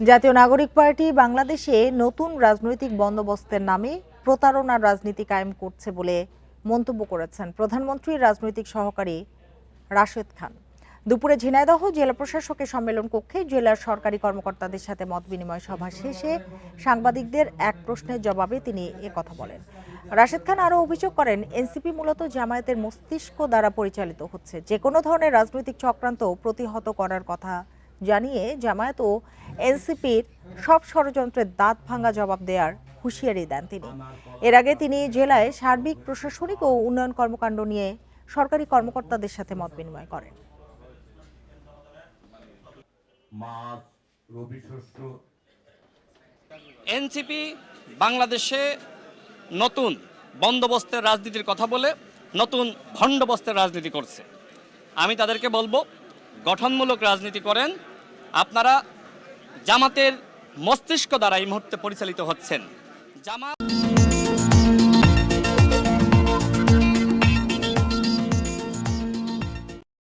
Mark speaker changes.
Speaker 1: জাতীয় নাগরিক পার্টি বাংলাদেশে নতুন রাজনৈতিক বন্দোবস্তের নামে প্রতারণার রাজনীতি কায়েম করছে বলে মন্তব্য করেছেন প্রধানমন্ত্রীর রাজনৈতিক সহকারী রাশেদ খান। দুপুরে ঝিনাইদহ জেলা প্রশাসকের সম্মেলন কক্ষে জেলার সরকারি কর্মকর্তাদের সাথে মতবিনিময় সভা শেষে সাংবাদিকদের এক প্রশ্নের জবাবে তিনি একথা বলেন। রাশেদ খান আরও অভিযোগ করেন, এনসিপি মূলত জামায়াতের মস্তিষ্ক দ্বারা পরিচালিত হচ্ছে। যে কোনো ধরনের রাজনৈতিক চক্রান্ত প্রতিহত করার কথা জানিয়ে জামায়াত ও এনসিপির সব ষড়যন্ত্রের দাঁত ভাঙা জবাব দেওয়ার হুঁশিয়ারি দেন তিনি। এর আগে তিনি জেলায় সার্বিক প্রশাসনিক ও উন্নয়ন কর্মকাণ্ড নিয়ে সরকারি কর্মকর্তাদের সাথে মত বিনিময় করেন।
Speaker 2: এনসিপি বাংলাদেশে নতুন বন্দোবস্তের রাজনীতির কথা বলে নতুন ভণ্ডবস্তের রাজনীতি করছে। আমি তাদেরকে বলবো, গঠনমূলক রাজনীতি করেন। আপনারা জামাতের মস্তিষ্ক দ্বারা এই মুহূর্তে পরিচালিত হচ্ছেন। জামাত